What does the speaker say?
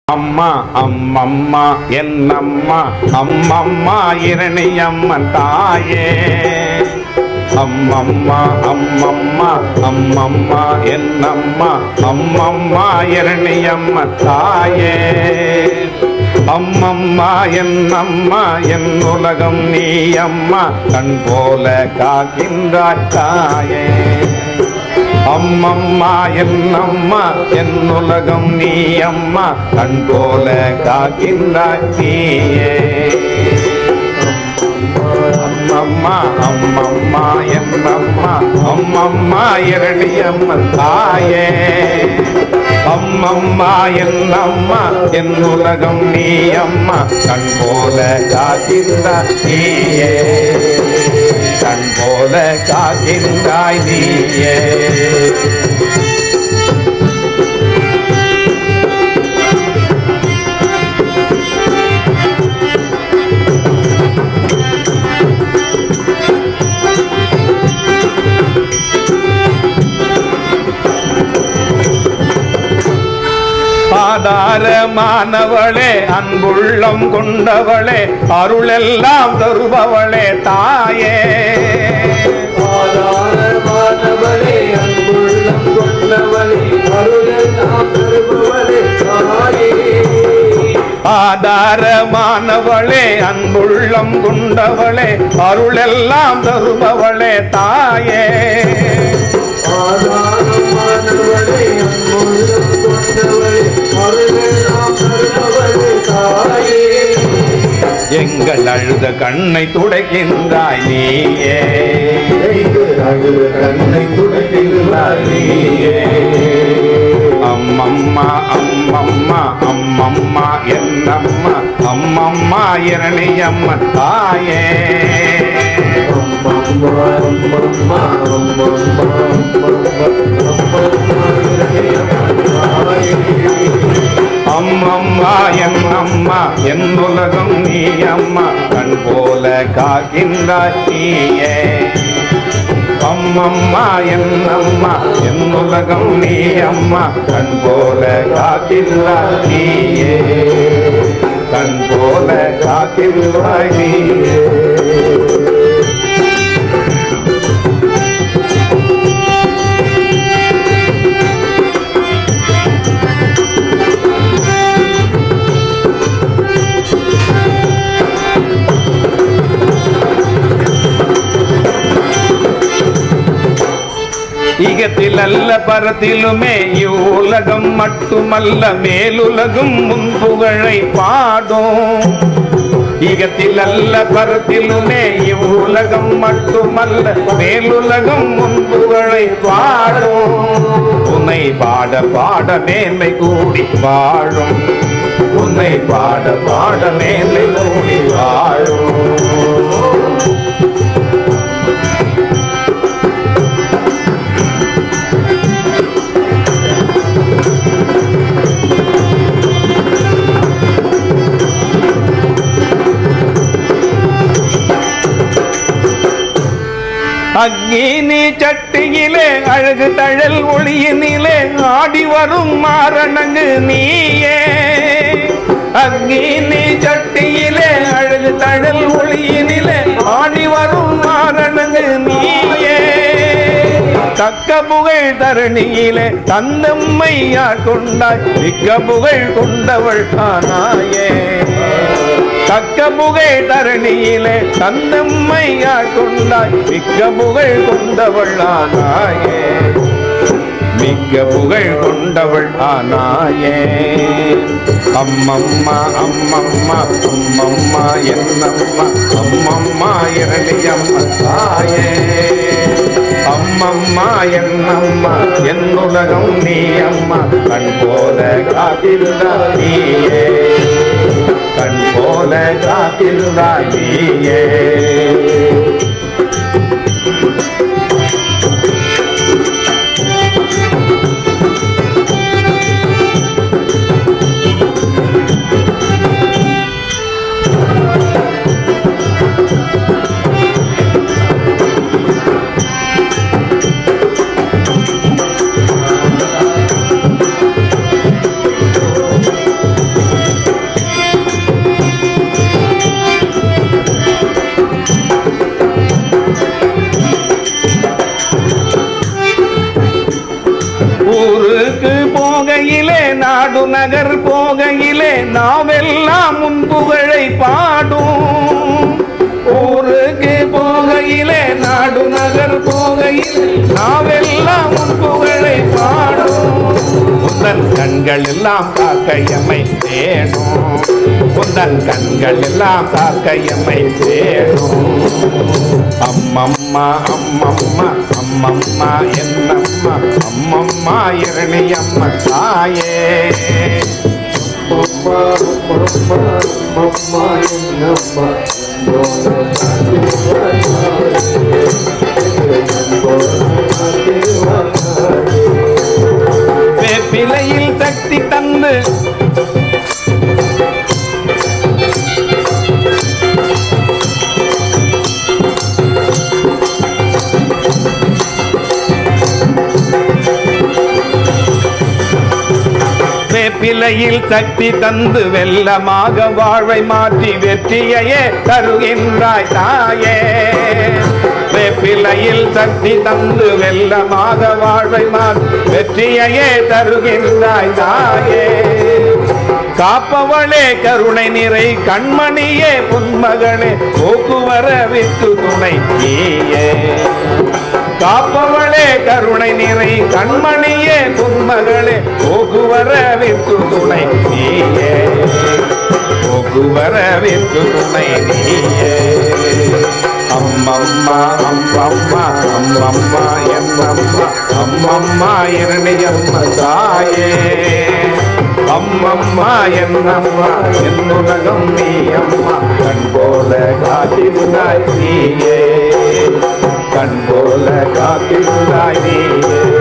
அம்மா அம்மம்மா என்னம்மா அம்மம்மா இரணியம்மன் தாயே அம்மம்மா அம்மம்மா அம்மம்மா என்னம்மா அம்மம்மா இரணியம்மன் தாயே அம்மம்மா என்னம்மா என் உலகம் நீ அம்மா கண் போல காக்கின்றாய் தாயே அம்மம்மா என்னம்மா என் உலகம் நீ அம்மா கண் போல காக்கின்றாய் நீயே அம்மம்மா அம்மம்மா என்னம்மா அம்மம்மா இரணியம்மன் தாயே அம்மம்மா என்னம்மா என் உலகம் நீ அம்மா கண் போல காக்கின்றாய் நீயே கண் போல காக்கின்றாய் நீயே ஆதாரமானவளே அன்புள்ளம் கொண்டவளே அருளெல்லாம் தருபவளே தாயே ஆதாரமானவளே அன்புள்ளம் கொண்டவளே அருளெல்லாம் தருபவளே தாயே ஆதாரமானவளே அன்புள்ளம் கொண்டவளே அருளெல்லாம் தருபவளே தாயே ஆதாரமானவளே அன்புள்ளம் கொண்டவளே அருளெல்லாம் தருபவளே தாயே எங்கள் அழுத கண்ணை துடைக்கின்றாய் நீயே அழுத கண்ணை துடைக்கின்றாய் நீயே அம்மம்மா அம்மம்மா அம்மம்மா என்னம்மா அம்மம்மா இரணியம்மன் தாயே அம்மம்மா அம்மம்மா அம்மம்மா அம்மம்மா என்னம்மா என் உலகம் நீ அம்மா கண் போல காக்கின்றாய் நீயே அம்மம்மா என்னம்மா என் உலகம் நீ அம்மா கண் போல காக்கின்றாய் நீயே கண் போல காக்கின்றாய் நீயே ஈகத்தில் அல்ல பரத்திலுமே இவ்வுலகம் மட்டுமல்ல மேலுலகும் முன்புகழை பாடும் ஈகத்தில் அல்ல பரத்திலுமே இவ்வுலகம் மட்டுமல்ல மேலுலகம் முன்புகழை பாடும் உன்னை பாட பாட மேன்மை கூடி வாழும் உன்னை பாட பாட மேன்மை கூடி வாழும் அக்னி சட்டியிலே அழகு தழல் ஒளியினிலே ஆடி வரும் மாரணங்கு நீயே அக்னி சட்டியிலே அழகு தழல் ஒளியினிலே ஆடி வரும் மாரணங்கு நீயே தக்க புகழ் தரணியிலே தந்தம்மையா கொண்டாய் மிக்க புகழ் கொண்டவள் ஆனாயே தக்க புகழ் தரணியிலே தந்தம்மையா கொண்டாய் மிக்க புகழ் கொண்டவள் ஆனாயே மிக்க புகழ் கொண்டவள் ஆனாயே அம்மம்மா அம்மம்மா அம்மம்மா என்னம்மா அம்மம்மா இரணியம்மன் தாயே அம்மம்மா என்னம்மா என் உலகம் நீ அம்மா கண் போல காக்கின்றாய் நீயே கண் போல காக்கின்றாய் நீயே நகர் போகையிலே நாவெல்லாம் உன் புகழை பாடும். ஊருக்கு போகையிலே நாடு நகர் போகையிலே நாவெல்லாம் உன் புகழை பாடும். உந்தன் கண்கள் எல்லாம் காக்கையம்மை தேடும். உந்தன் கண்கள் எல்லாம் காக்கையம்மை தேடும். அம்மம்மா அம்மம்மா அம்மம்மா என்னம்மா அம்மம்மா இரணியம்மா தாயே. அம்மா அம்மா அம்மா என்னம்மா வேப்பிலையில் சக்தி தந்து வேப்பிலையில் சக்தி தந்து வெள்ளமாக வாழ்வை மாற்றி வெற்றியையே தருகின்றாய் தாயே. வேப்பிலையில் சக்தி தந்து வெள்ளமாக வாழ்வை மாற்றி வெற்றியையே தருகின்றாய் தாயே. காப்பவளே கருணை நிறை கண்மணியே பொன்மகளே போக்குவரவிற்கு துணை நீயே. காப்பவளே கருணை நிறை கண்மணியே பொன்மகளே போக்குவரவிற்கு துணை நீயே. போக்குவரவிற்கு துணை நீயே. அம்மம்மா அம்மம்மா அம்மம்மா என்னம்மா அம்மம்மா இரணியம்மா தாயே. அம்மம்மா என்னம்மா என்னுலகம் நீ அம்மா கண் போல காத்திருந்தாய் நீயே. கண் போல காத்திருந்தாய் நீயே.